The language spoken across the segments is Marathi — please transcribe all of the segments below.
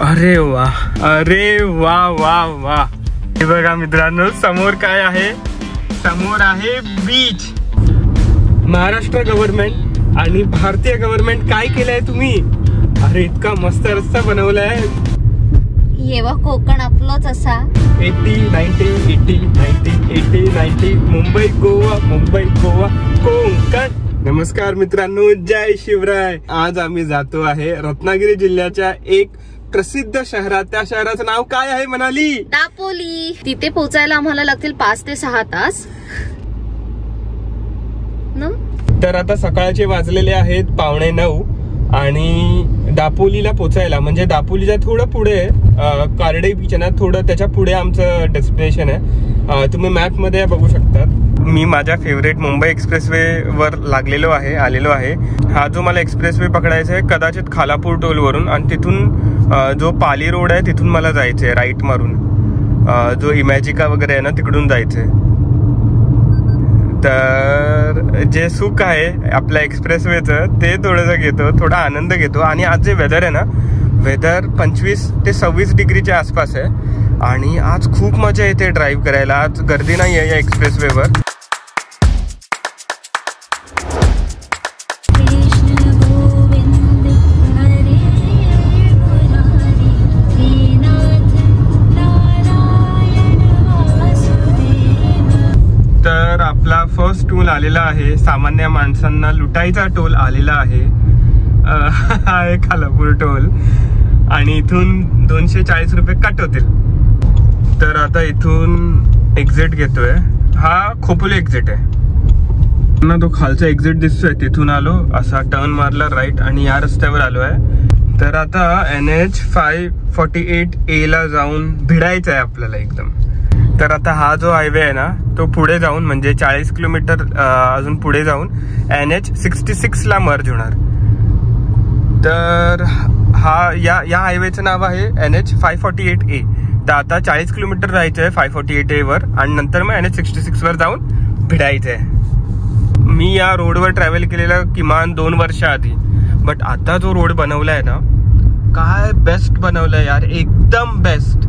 अरे वा, अरे वा वा वा. हे बघा मित्रांनो, समोर काय आहे? समोर आहे बीच. महाराष्ट्र गव्हर्नमेंट आणि भारतीय गव्हर्नमेंट काय केलंय तुम्ही? अरे इतका मस्त रस्ता बनवलाय. येवा कोकण आपलंच असा 80 90 80 90 80 90 मुंबई गोवा, मुंबई गोवा कोकण. नमस्कार मित्रांनो, जय शिवराय. आज आम्ही जातो आहे रत्नागिरी जिल्ह्याच्या एक प्रसिद्ध शहरात. त्या शहराचं नाव काय आहे म्हणाली? दापोली. तिथे पोहोचायला आम्हाला लागतील 5 ते 6 तास. तर आता सकाळचे वाजलेले आहेत 8:45 आणि दापोलीला पोचायला म्हणजे दापोलीच्या थोडं पुढे कारडे बीच ना, थोडं त्याच्या पुढे आमचं डेस्टिनेशन आहे. तुम्ही मॅप मध्ये बघू शकता. मी माझ्या फेवरेट मुंबई एक्सप्रेसवे वर आलेलो आहे. हा जो मला एक्सप्रेसवे पकडायचा आहे कदाचित खालापूर टोल वरून, आणि तिथून जो पाली रोड आहे तिथून मला जायचंय राईट मारून, जो इमॅजिका वगैरे आहे ना तिकडून जायचंय. तर जे सुख आहे आपल्या एक्सप्रेसवेचं ते थोडंसं घेतो, थोडा आनंद घेतो. आणि आज जे वेदर आहे ना, वेदर 25 ते 26 डिग्रीच्या आसपास आहे आणि आज खूप मजा येते ड्राईव्ह करायला. आज गर्दी नाही आहे या एक्सप्रेसवेवर. तर आपला फर्स्ट टोल आलेला आहे. सामान्य माणसांना लुटायचा टोल आलेला आहे. आहे खालापूर टोल आणि इथून 240 रुपये कट होतील. तर आता इथून एक्झिट घेतोय. हा खोपोली एक्झिट आहे ना, तो खालचा एक्झिट दिसतोय तिथून आलो, असा टर्न मारला राईट आणि या रस्त्यावर आलो आहे. तर आता NH 548A ला जाऊन भिडायचं आहे आपल्याला एकदम. तर आता हा जो हायवे आहे ना तो पुढे जाऊन म्हणजे 40 किलोमीटर अजून पुढे जाऊन NH 66 ला मर्ज होणार. तर हा या हायवेचं नाव आहे NH 548A. तर आता 40 किलोमीटर जायचं आहे 548A वर आणि नंतर मग NH 66 वर जाऊन भिडायचं आहे. मी या रोडवर ट्रॅव्हल केलेलं किमान 2 वर्ष आधी, बट आता जो रोड बनवलाय ना, काय बेस्ट बनवलाय यार, एकदम बेस्ट.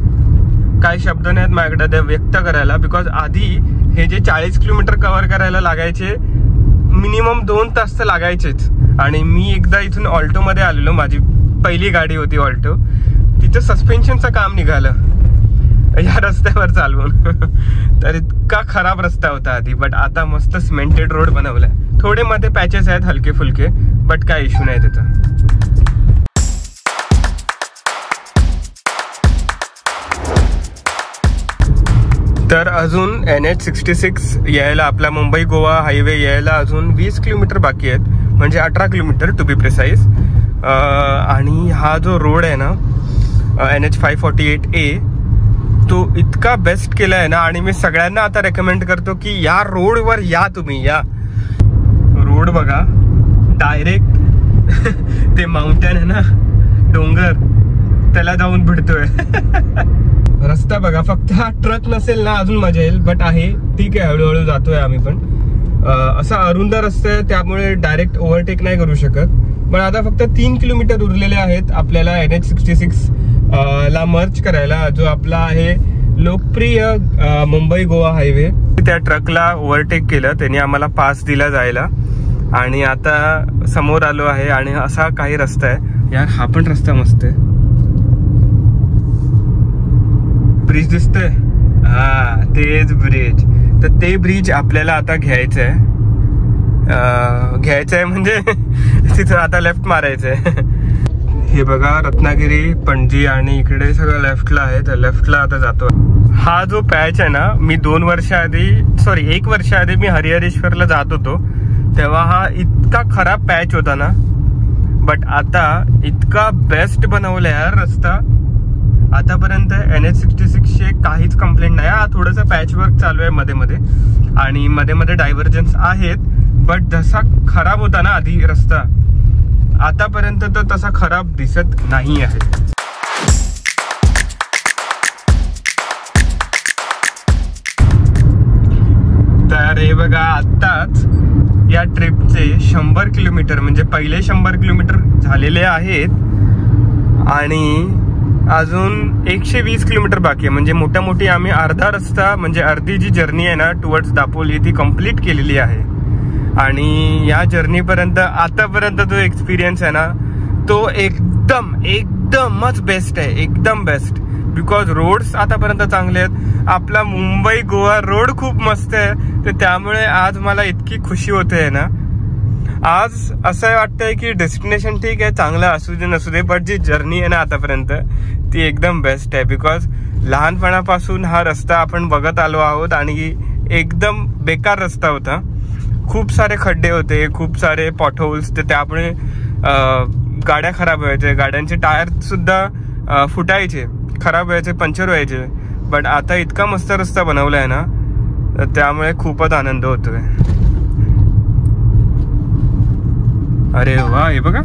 काही शब्द नाहीत माझ्याकडे व्यक्त करायला. बिकॉज आधी हे जे 40 किलोमीटर कव्हर करायला लागायचे मिनिमम 2 तास तर लागायचेच. आणि मी एकदा इथून ऑल्टो मध्ये आलेलो, माझी पहिली गाडी होती ऑल्टो. तिथं सस्पेन्शनचं काम निघालं या रस्त्यावर चालवून. तर इतका खराब रस्ता होता आधी, बट आता मस्त सिमेंटेड रोड बनवलाय. थोडे मध्ये पॅचेस आहेत हलके फुलके, बट काय इश्यू नाही त्याचा. तर अजून NH 66 यायला, आपला मुंबई गोवा हायवे यायला अजून 20 किलोमीटर बाकी आहेत, म्हणजे 18 किलोमीटर टू बी प्रिसाइज. आणि हा जो रोड आहे ना NH 548A तो इतका बेस्ट केला आहे ना. आणि मी सगळ्यांना आता रेकमेंड करतो की या रोडवर या तुम्ही. या रोड बघा, डायरेक्ट ते माउंटेन आहे ना, डोंगर, त्याला जाऊन भिडतोय. रस्ता बघा, फक्त हा ट्रक नसेल ना अजून मजा येईल, बट आहे ठीक आहे, हळूहळू जातोय आम्ही पण. असा अरुंद रस्ता आहे त्यामुळे डायरेक्ट ओव्हरटेक नाही करू शकत. पण आता फक्त 3 किलोमीटर उरलेले आहेत आपल्याला NH 66 ला मर्ज करायला, जो आपला आहे लोकप्रिय मुंबई गोवा हायवे. त्या ट्रकला ओव्हरटेक केलं, त्याने आम्हाला पास दिला जायला. आणि आता समोर आलो आहे आणि असा काही रस्ता आहे यार. हा पण रस्ता मस्त आहे. ब्रिज दिसतोय, हा तेच ब्रिज. तर ते ब्रिज आपल्याला आता घ्यायचंय म्हणजे तिथं आता लेफ्ट मारायचंय. हे बघा रत्नागिरी, पणजी आणि इकडे सगळं लेफ्टला आहे. तर लेफ्टला आता जातो. हा जो पॅच आहे ना, मी 1 वर्ष आधी मी हरिहरेश्वरला जात होतो तेव्हा हा इतका खराब पॅच होता ना, बट आता इतका बेस्ट बनवला यार रस्ता. आतापर्यंत NH 66 चे काहीच कंप्लेंट नाही. हा थोडंसं पॅच वर्क चालू आहे मध्ये मध्ये आणि मध्ये मध्ये डायव्हर्जन्स आहेत, बट जसा खराब होता ना आधी रस्ता, आतापर्यंत तर तसा खराब दिसत नाही आहे. तर हे बघा, आत्ताच या ट्रिपचे 100 किलोमीटर म्हणजे पहिले 100 किलोमीटर झालेले आहेत आणि अजून 120 किलोमीटर बाकी आहे. म्हणजे मोठी आम्ही अर्धा रस्ता म्हणजे अर्धी जी जर्नी आहे ना टुवर्ड्स दापोली ती कंप्लीट केलेली आहे. आणि या जर्नीपर्यंत आतापर्यंत जो एक्सपिरियन्स आहे ना तो एकदमच बेस्ट आहे, एकदम बेस्ट. बिकॉज रोड्स आतापर्यंत चांगले आहेत. आपला मुंबई गोवा रोड खूप मस्त आहे. तर त्यामुळे आज मला इतकी खुशी होते ना. आज असं वाटतंय की डेस्टिनेशन ठीक आहे, चांगलं असू दे नसू दे, बट जी जर्नी आहे ना आतापर्यंत ती एकदम बेस्ट आहे. बिकॉज लहानपणापासून हा रस्ता आपण बघत आलो आहोत आणि एकदम बेकार रस्ता होता. खूप सारे खड्डे होते, खूप सारे पॉटहोल्स. तर त्यामुळे गाड्या खराब व्हायचे, गाड्यांचे टायर सुद्धा फुटायचे, खराब व्हायचे, पंक्चर व्हायचे. बट आता इतका मस्त रस्ता बनवला आहे ना तर त्यामुळे खूपच आनंद होतोय. अरे वा, हे बघा,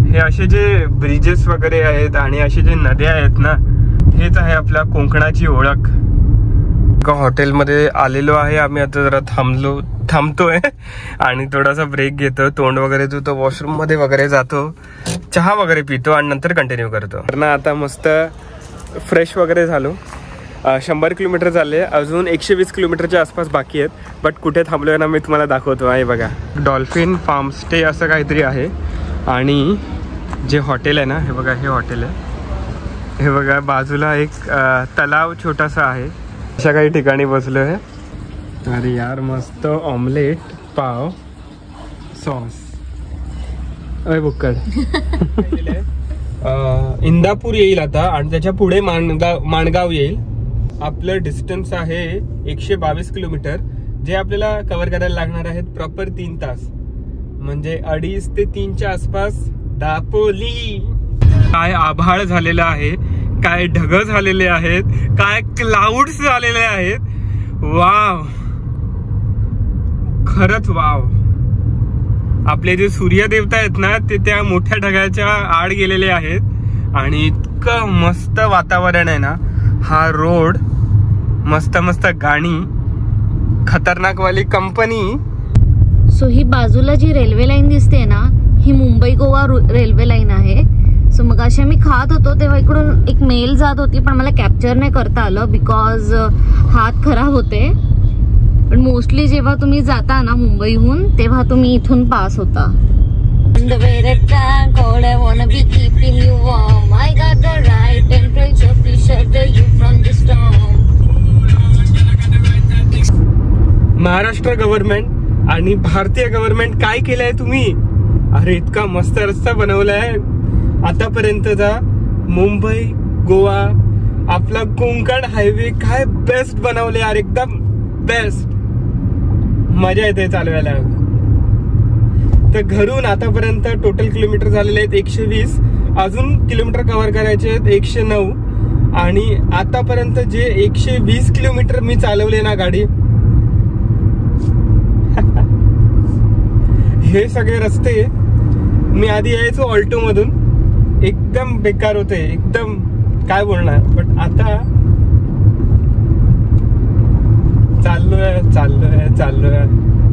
हे असे जे ब्रिजेस वगैरे आहेत आणि असे जे नद्या आहेत ना, हेच आहे आपल्या कोकणाची ओळख. एका हॉटेलमध्ये आलेलो आहे आम्ही. आता जरा थांबतोय आणि थोडासा ब्रेक घेतो, तोंड वगैरे धुतो, वॉशरूम मध्ये वगैरे जातो, चहा वगैरे पितो आणि नंतर कंटिन्यू करतो. ना आता मस्त फ्रेश वगैरे झालो. 100 किलोमीटर झाले, अजून 120 किलोमीटरच्या आसपास बाकी आहेत. बट कुठे थांबलोय ना मी तुम्हाला दाखवतो आहे. बघा, डॉल्फिन फार्म स्टे असं काहीतरी आहे. आणि जे हॉटेल आहे ना, हे बघा, हे हॉटेल आहे. हे बघा बाजूला एक तलाव छोटासा आहे. अशा काही ठिकाणी बसलो आहे. अरे यार, मस्त ऑमलेट, पाव, सॉस. अरे बुक्कड. इंदापूर येईल आता आणि त्याच्या पुढे माणगाव येईल. आपलं डिस्टन्स आहे 122 किलोमीटर, जे आपल्याला कव्हर करायला लागणार आहेत प्रॉपर 3 तास. म्हणजे 2.5 ते 3च्या आसपास दापोली. काय आभाळ झालेलं आहे, काय ढग झालेले आहेत, काय क्लाउड्स झालेले आहेत. वाव, खरंच वाव. आपले जे सूर्यदेवता आहेत ना ते त्या मोठ्या ढगाच्या आड गेलेले आहेत आणि इतकं मस्त वातावरण आहे ना. हा रोड, मस्त गाणी, खतरनाक वाली कंपनी. सो ही बाजूला जी रेल्वे लाईन दिसते ना, ही मुंबई गोवा रेल्वे लाईन आहे. सो मग अशा मी खात होतो तेव्हा इकडून एक मेल जात होती, पण मला कॅप्चर नाही करता आलं बिकॉज हात खराब होते. पण मोस्टली जेव्हा तुम्ही जाता ना मुंबईहून तेव्हा तुम्ही इथून पास होता. महाराष्ट्र गव्हर्नमेंट आणि भारतीय गव्हर्नमेंट काय केलंय तुम्ही? अरे इतका मस्त रस्ता बनवलाय आतापर्यंतचा. मुंबई गोवा आपला कोकण हायवे काय बेस्ट बनवले यार, एकदम बेस्ट. मजा येते चालवायला. तर घरून आतापर्यंत टोटल किलोमीटर झालेले आहेत 120. अजून किलोमीटर कव्हर करायचे आहेत 109. आणि आतापर्यंत जे 120 किलोमीटर मी चालवले ना गाडी, हे सगळे रस्ते मी आधी यायचो ऑल्टो मधून, एकदम बेकार होते, एकदम काय बोलणार. बट आता चाललोय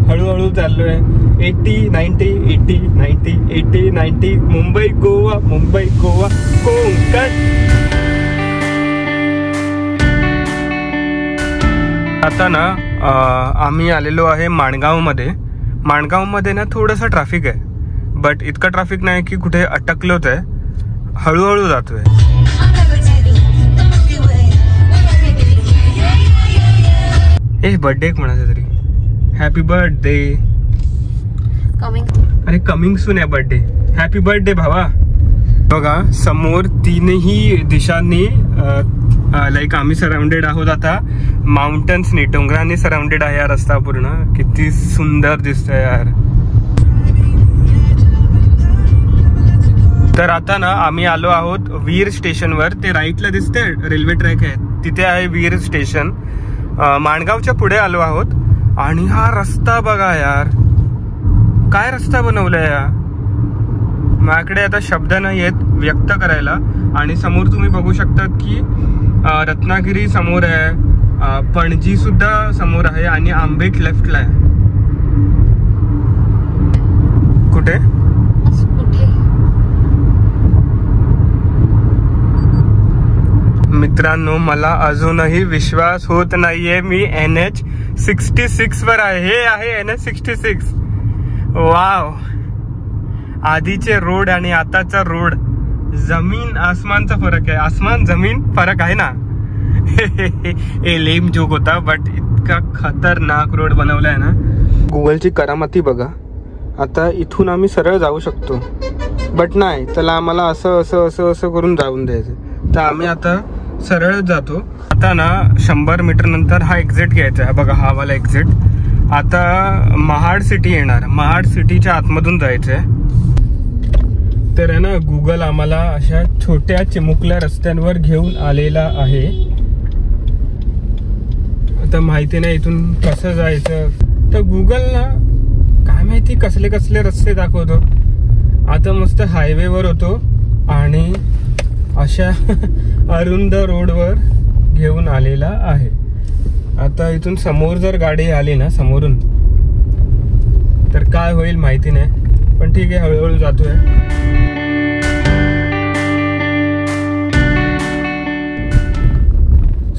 हळूहळू चाललोय. 80 90 80 90 80 90 मुंबई गोवा कोकण. आता ना आम्ही आलेलो आहे माणगाव मध्ये ना थोडंसं ट्रॅफिक आहे. बट इतकं ट्रॅफिक नाही की कुठे अटकलोच आहे, हळूहळू जातोय. बर्थडे म्हणायचं तरी, हॅपी बर्थडे. अरे कमिंग सून आहे बर्थडे. हॅपी बर्थडे भावा. बघा समोर तीनही दिशांनी लाईक आम्ही सराउंडेड आहोत आता माउंटन्सनी, डोंगरांनी सराउंडेड आहे हा रस्ता पूर्ण. किती सुंदर दिसतोय यार. तर आता ना आम्ही आलो आहोत वीर स्टेशनवर. ते राईटला दिसते रेल्वे ट्रॅक आहे, तिथे आहे वीर स्टेशन. माणगावच्या पुढे आलो आहोत. आणि हा रस्ता बघा यार, काय रस्ता बनवलाय यार. माझ्याकडे आता शब्द नाही आहेत व्यक्त करायला. आणि समोर तुम्ही बघू शकतात की रत्नागिरी समोर आहे, पणजी सुद्धा समोर आहे आणि आंबेट लेफ्टला आहे. कुठे मित्रांनो, मला अजूनही विश्वास होत नाहीये मी NH66 वर आहे. हे आहे NH66. वाव, आधीचे रोड आणि आताचा रोड जमीन आसमानचा फरक आहे. आसमान जमीन फरक आहे ना. हे लेम जोक होता, बट इतका खतरनाक रोड बनवलाय ना. गुगलची करामती बघा. आता इथून आम्ही सरळ जाऊ शकतो, बट नाही, त्याला आम्हाला असं असं असं असं करून जाऊन द्यायचं. तर आम्ही आता सरळ जातो. आता ना 100 मीटर नंतर हा एक्झिट घ्यायचा आहे बघा, हा वाला एक्झिट. आता महाड सिटी येणार. महाड सिटीच्या आतमधून जायचंय. तर आहे ना, गुगल आम्हाला अशा छोट्या चिमुकल्या रस्त्यांवर घेऊन आलेला आहे. आता माहिती नाही इथून कसं जायचं. तर गुगल ना काय माहिती कसले कसले रस्ते दाखवतो. आता मस्त हायवेवर होतो आणि अशा अरुंद रोडवर घेऊन आलेला आहे. आता इथून समोर जर गाडी आली ना समोरून, तर काय होईल माहिती नाही, पण ठीक आहे, हळूहळू जातोय.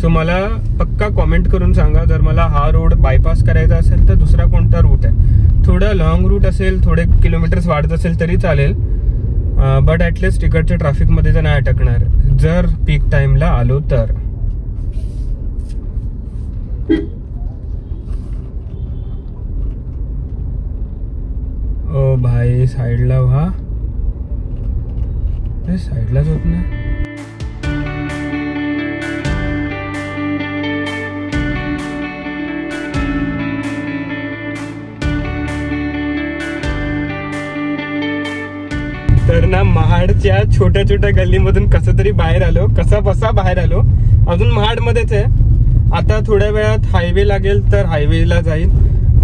सो मला पक्का कॉमेंट करून सांगा, जर मला हा रोड बायपास करायचा असेल तर दुसरा कोणता रूट आहे. थोडा लॉंग रूट असेल, थोडे किलोमीटर्स वाढत असेल तरी चालेल, बट ॲटलिस्ट इकडच्या ट्रॅफिकमध्ये तर नाही अटकणार जर पीक टाइमला आलो तर. ओ भाई, साईडला व्हा. साईडलाच होत नाही. तर ना महाडच्या छोट्या छोट्या गल्लीमधून कसं तरी बाहेर आलो, कसा बसा बाहेर आलो. अजून महाडमध्येच आहे. आता थोड्या वेळात हायवे लागेल तर हायवेला जाईल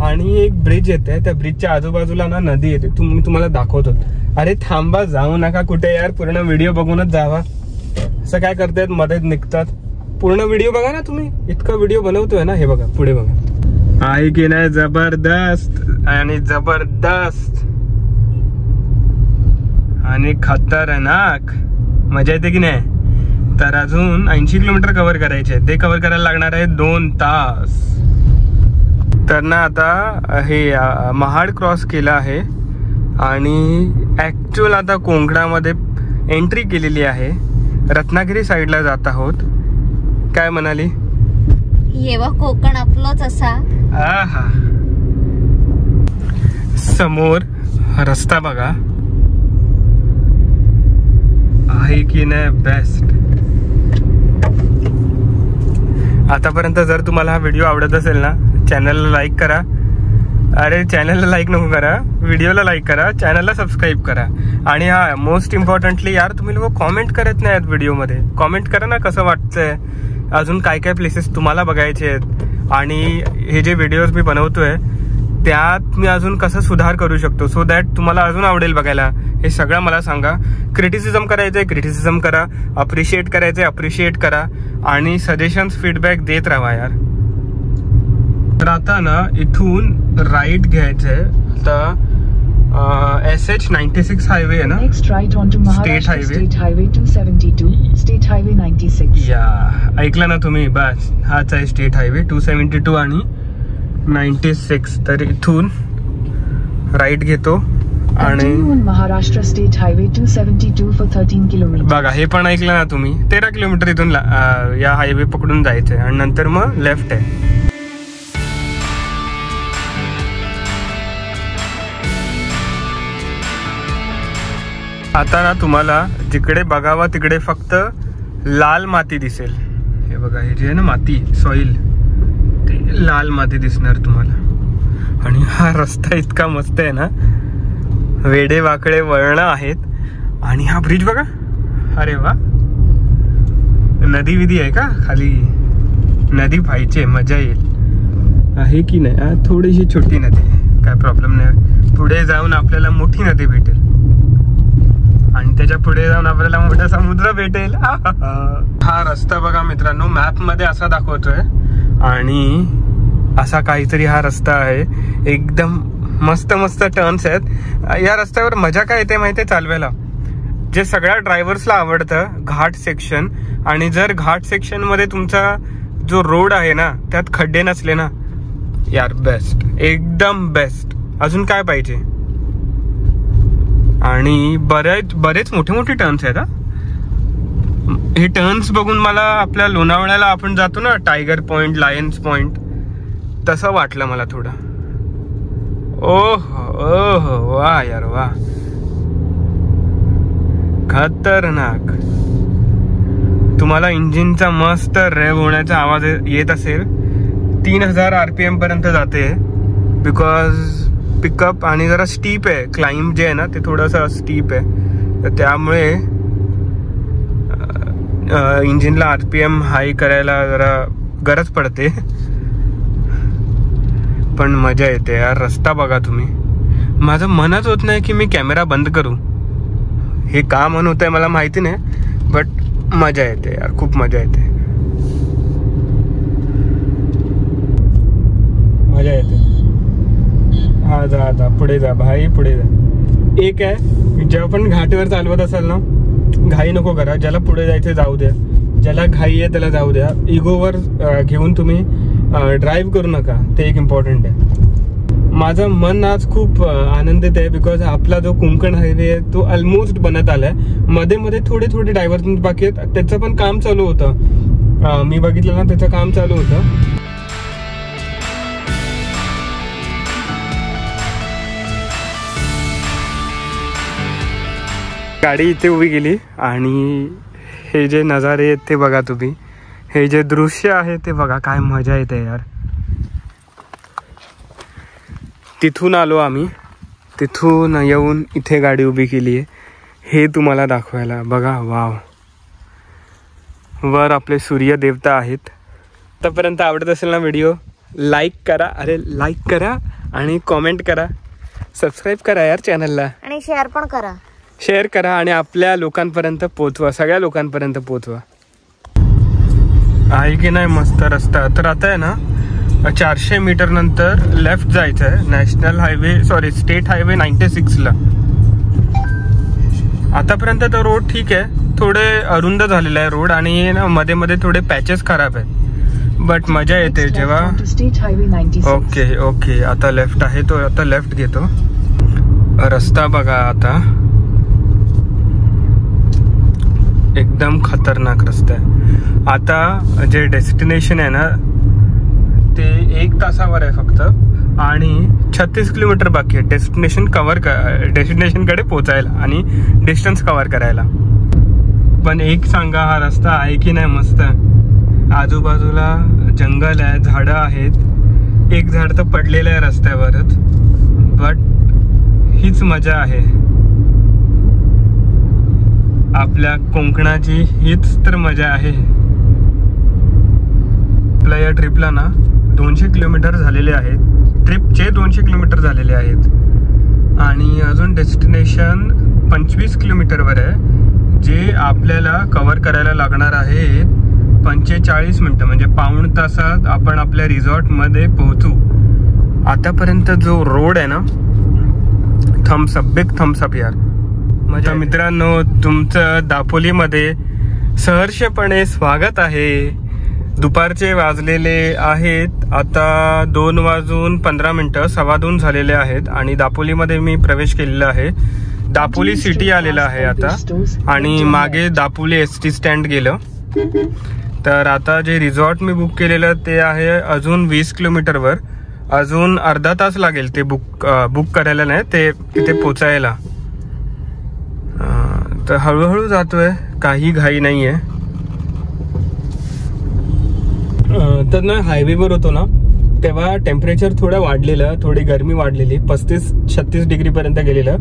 आणि एक ब्रिज येते. त्या ब्रिजच्या आजूबाजूला ना नदी येते. मी तुम्हाला दाखवतो. अरे थांबा, जाऊ नका कुठे यार, पूर्ण व्हिडिओ बघूनच जावा. असं काय करतायत, मध्येच निघतात. पूर्ण व्हिडिओ बघा ना तुम्ही. इतका व्हिडिओ बनवतोय ना. हे बघा, पुढे बघा. आहे की नाही जबरदस्त आणि जबरदस्त आणि खतरनाक. मजा येते की नाही. तर अजून 80 किलोमीटर कव्हर करायचे. ते कव्हर करायला लागणार आहे 2 तास. तर ना आता हे महाड क्रॉस केला आहे आणि ऍक्च्युअल आता कोंकणामध्ये एंट्री केलेली आहे. रत्नागिरी साईडला जात आहोत. काय म्हणाली? येवा कोकण आपलंच असा. आहा, समोर रस्ता बघा, आहे की नाही बेस्ट. आतापर्यंत जर तुम्हाला हा व्हिडिओ आवडत असेल ना, चॅनलला लाईक करा. अरे चॅनलला लाईक नको करा, व्हिडिओला लाईक करा, चॅनलला सबस्क्राईब करा. आणि हा मोस्ट इम्पॉर्टंटली यार, तुम्ही लोक कॉमेंट करत नाही आहेत व्हिडिओमध्ये. कॉमेंट करा ना कसं वाटतंय, अजून काय काय प्लेसेस तुम्हाला बघायचे आहेत आणि हे जे व्हिडिओज मी बनवतोय त्यात मी अजून कसं सुधार करू शकतो, सो दॅट तुम्हाला अजून आवडेल बघायला. हे सगळं मला सांगा. क्रिटिसिझम करायचंय क्रिटिसिझम करा, अप्रिशिएट करायचंय अप्रिशिएट करा आणि सजेशन्स फीडबॅक देत राहा यार. तर आता ना इथून राईट घ्यायचंय. आता SH96 हायवे आहे ना, स्टेट हायवे 272 स्टेट हायवे 96. या ऐकलं ना तुम्ही, बस हाच आहे स्टेट हायवे 272 आणि 96. तर इथून राईट घेतो आणि Maharashtra state highway 272 for 13 kilometre. बघा हे पण ऐकलं ना तुम्ही, 13 किलोमीटर इथून या हायवे पकडून जायचंय आणि नंतर मग लेफ्ट आहे. आता ना तुम्हाला जिकडे बघावा तिकडे फक्त लाल माती दिसेल. हे बघा, हे जे आहे ना माती, सॉइल, ते लाल माती दिसणार तुम्हाला. आणि हा रस्ता इतका मस्त आहे ना, वेडे वाकडे वळणं आहेत. आणि हा ब्रिज बघा, अरे वा, नदी विधी आहे का खाली, नदी पाहिजे, मजा येईल. आहे की नाही? थोडीशी छोटी नदी, काय प्रॉब्लेम नाही. पुढे जाऊन आपल्याला मोठी नदी भेटेल आणि त्याच्या पुढे जाऊन आपल्याला मोठा समुद्र भेटेल. हा रस्ता बघा मित्रांनो, मॅप मध्ये असा दाखवतोय आणि असा काहीतरी हा रस्ता आहे. एकदम मस्त मस्त टर्न्स आहेत या रस्त्यावर. मजा काय येते माहिती आहे चालवायला, जे सगळ्या ड्रायव्हर्सला आवडतं, घाट सेक्शन. आणि जर घाट सेक्शन मध्ये तुमचा जो रोड आहे ना त्यात खड्डे नसले ना यार, बेस्ट, एकदम बेस्ट. अजून काय पाहिजे. आणि बरेच मोठे मोठे टर्न्स आहेत. हे टर्न्स बघून मला आपल्या लोणावळ्याला आपण जातो ना, टायगर पॉइंट, लायन्स पॉइंट, तसं वाटलं मला थोडं. ओह वा यार वा, खतरनाक. तुम्हाला इंजिनचा मस्त रेव्ह होण्याचा आवाज येत असेल. 3000 RPM पर्यंत जाते. बिकॉज पिकअप आणि जरा स्टीप आहे. क्लाइंब जे आहे ना ते थोडंसं स्टीप आहे, तर त्यामुळे इंजिनला RPM हाय करायला जरा गरज पडते. पण मजा येते यार. रस्ता बघा तुम्ही. माझं मनच होत नाही की मी कॅमेरा बंद करू. हे का मन होत आहे मला माहिती नाही, बट मजा येते यार, खूप मजा येते. मजा येते. हा जा आता पुढे जा भाई, पुढे जा. एक आहे, जेव्हा पण घाटीवर चालवत असाल ना, घाई नको करा. ज्याला पुढे जायचं जाऊ द्या, ज्याला घाई आहे त्याला जाऊ द्या. इगोवर घेऊन तुम्ही ड्राईव्ह करू नका, ते एक इम्पॉर्टंट आहे. माझं मन आज खूप आनंदित आहे बिकॉज आपला जो कोकण हायवे आहे तो ऑलमोस्ट बनत आलाय. मध्ये मध्ये थोडे थोडे डायव्हर्जन बाकी आहेत, त्याचं पण काम चालू होतं. मी बघितलं ना, त्याचं काम चालू होतं. गाडी इथे उभी गेली आणि हे जे नजारे आहेत ते बघा तुम्ही. हे जे दृश्य आहे ते बघा, काय मजा येते यार. तिथून आलो आम्ही, तिथून येऊन इथे गाडी उभी केली आहे हे तुम्हाला दाखवायला. बघा वाव, वर आपले सूर्य देवता आहेत. आतापर्यंत आवडत असेल ना व्हिडिओ, लाईक करा, अरे लाईक करा आणि कॉमेंट करा, सबस्क्राईब करा यार चॅनलला, आणि शेअर पण करा. शेअर करा आणि आपल्या लोकांपर्यंत पोहोचवा, सगळ्या लोकांपर्यंत पोहोचवा. आहे की नाही मस्त रस्ता. तर आता आहे ना 400 मीटर नंतर लेफ्ट जायचं आहे. National highway, sorry state highway 96ला. आतापर्यंत तो रोड ठीक आहे, थोडे अरुंद झालेला आहे रोड आणि ना मध्ये मध्ये थोडे पॅचेस खराब आहेत. बट मजा येते जेव्हा. ओके आता लेफ्ट आहे, तो आता लेफ्ट घेतो. रस्ता बघा आता, एकदम खतरनाक रस्ता आहे. आता जे डेस्टिनेशन आहे ना ते 1 तासावर आहे फक्त आणि 36 किलोमीटर बाकी आहे डेस्टिनेशनकडे पोचायला आणि डिस्टन्स कव्हर करायला. पण एक सांगा, हा रस्ता आहे की नाही मस्त. आजूबाजूला जंगल आहे, झाडं आहेत. एक झाड तर पडलेलं आहे रस्त्यावरच, बट हीच मजा आहे आपल्या कोकणाची, हीच तर मजा आहे. आपल्या या ट्रिपला ना 200 किलोमीटर झालेले आहेत. ट्रिपचे 200 किलोमीटर झालेले आहेत आणि अजून डेस्टिनेशन 25 किलोमीटरवर आहे, जे आपल्याला कव्हर करायला लागणार आहे 45 मिनिटं. म्हणजे पाऊण तासात आपण आपल्या रिसॉर्टमध्ये पोहोचू. आतापर्यंत जो रोड आहे ना, थम्सअप, बिग थम्सअप यार. माझ्या मित्रांनो, तुमचं दापोलीमध्ये सहर्षपणे स्वागत आहे. दुपारचे वाजलेले आहेत आता 2:15 2:15 झालेले आहेत आणि दापोलीमध्ये मी प्रवेश केलेला आहे. दापोली सिटी आलेला आहे आता आणि मागे दापोली ST स्टँड गेलं. तर आता जे रिसॉर्ट मी बुक केलेलं ते आहे अजून 20 किलोमीटरवर. अजून अर्धा तास लागेल ते बुक करायला, नाही ते तिथे पोचायला. तर हळूहळू जातोय, काही घाई नाहीये. तर ना हायवेवर होतो ना तेव्हा टेम्परेचर थोडं वाढलेलं, थोडी गरमी वाढलेली, 35-36 डिग्री पर्यंत गेलेलं.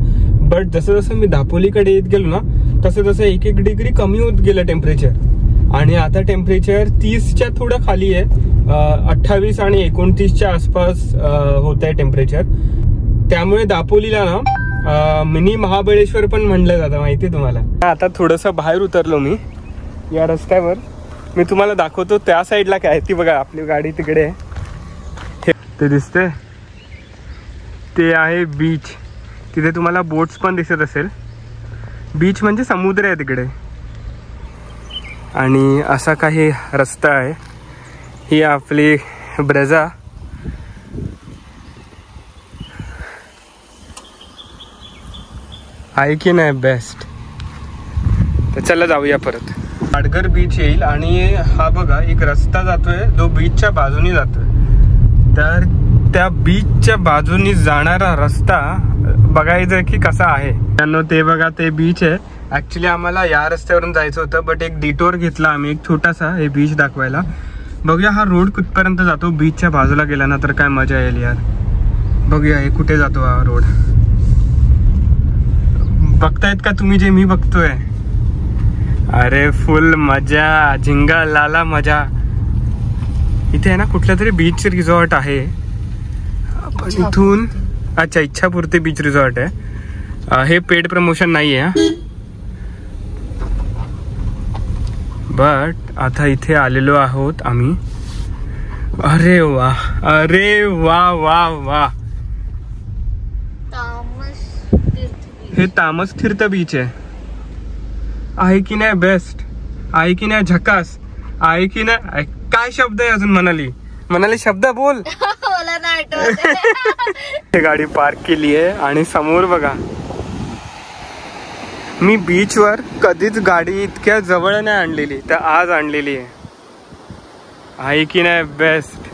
बट जसं जसं मी दापोलीकडे येत गेलो ना तसं तसं 1-1 डिग्री कमी होत गेलं टेम्परेचर. आणि आता टेम्परेचर 30च्या थोडं खाली आहे. 28 आणि 29च्या आसपास होत आहे टेम्परेचर. त्यामुळे दापोलीला ना मिनी महाबळेश्वर पण म्हणलं जातं, माहिती तुम्हाला. आता थोडंसं बाहेर उतरलो मी या रस्त्यावर मी तुम्हाला दाखवतो त्या साईडला काय ती बघा, आपली गाडी तिकडे आहे, ते दिसते ते आहे बीच. तिथे तुम्हाला बोट्स पण दिसत असेल. बीच म्हणजे समुद्र आहे तिकडे. आणि असा काही रस्ता आहे. ही आपली ब्रेझा. आहे की नाही बेस्ट. तर चला जाऊया परत. पाडघर बीच येईल आणि हा बघा एक रस्ता जातोय जो बीचच्या बाजूनी जातोय. तर त्या बीचच्या बाजूनी जाणारा रस्ता बघायचं की कसा आहे. त्यांना ते बघा ते बीच आहे. ऍक्च्युली आम्हाला या रस्त्यावरून जायचं होतं बट एक डिटोर घेतला आम्ही एक छोटासा हे बीच दाखवायला. बघूया हा रोड कुठपर्यंत जातो. बीचच्या बाजूला गेला ना तर काय मजा येईल यार. बघूया हे कुठे जातो हा रोड. बघतायत का तुम्ही जे मी बघतोय. अरे फुल मजा, झिंगा लाला मजा. इथे आहे ना कुठलं तरी बीच रिसॉर्ट आहे. आपण इथून अच्छा इच्छापुरते बीच रिसॉर्ट आहे. हे पेड प्रमोशन नाही आहे बट आता इथे आलेलो आहोत आम्ही. अरे वा, अरे वा वा वा. हे तामस तीर्थ बीच आहे की नाही बेस्ट. आहे की नाही झकास. आहे की नाही. काय शब्द आहे अजून म्हणाली शब्द बोल. गाडी पार्क केली आहे आणि समोर बघा. मी बीचवर कधीच गाडी इतक्या जवळ नाही आणलेली तर आज आणलेली आहे की नाही बेस्ट.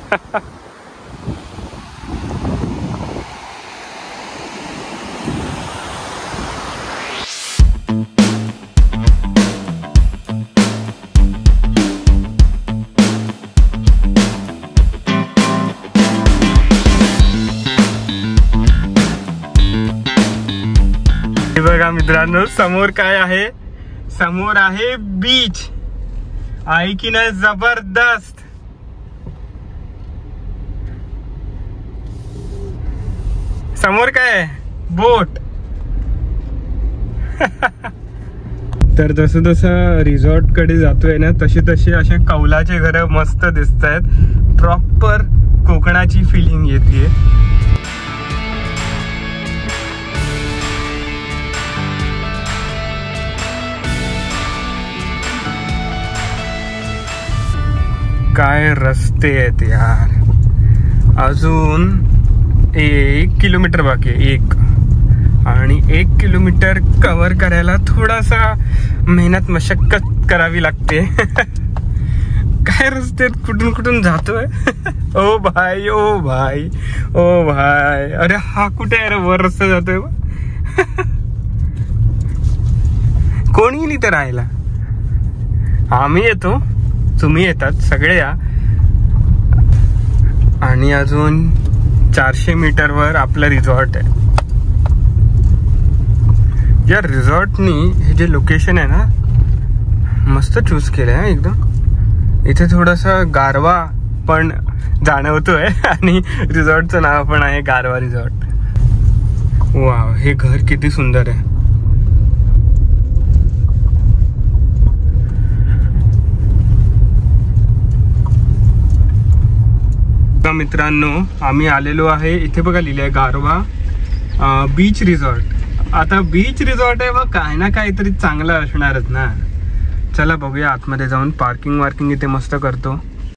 बघा मित्रांनो समोर काय आहे. समोर आहे बीच. आहे की नाही जबरदस्त. समोर काय आहे बोट. तर जसं जसं रिसॉर्ट कडे जातोय ना तसे तसे असे कौलाचे घर मस्त दिसत आहेत. प्रॉपर कोकणाची फिलिंग येते. काय रस्ते आहेत यार. अजून 1 किलोमीटर बाकी आहे. 1 आणि 1 किलोमीटर कव्हर करायला थोडासा मेहनत मशक्कत करावी लागते. काय रस्ते कुठून कुठून जातोय. ओ भाई ओ भाई ओ भाई. अरे हा कुठे आहे रे वर रस्ता जातोय. कोण येईल इथे राहायला. आम्ही येतो तुम्ही येतात सगळे या. आणि अजून 400 मीटरवर आपलं रिसॉर्ट आहे. या रिसॉर्टनी हे जे लोकेशन आहे ना मस्त चूज केलं आहे एकदम. इथे थोडासा गारवा पण जाणवतोय आणि रिसॉर्टचं नाव पण आहे गारवा रिसॉर्ट. वाव हे घर किती सुंदर आहे. मित्रांनो आम्ही आलेलो आहे इथे बघा लिहिलंय आहे गारवा बीच रिसॉर्ट. आता बीच रिसॉर्ट आहे बघ काय ना काहीतरी चांगलं असणारच ना. चला बघूया आतमध्ये जाऊन. पार्किंग इथे मस्त करतो.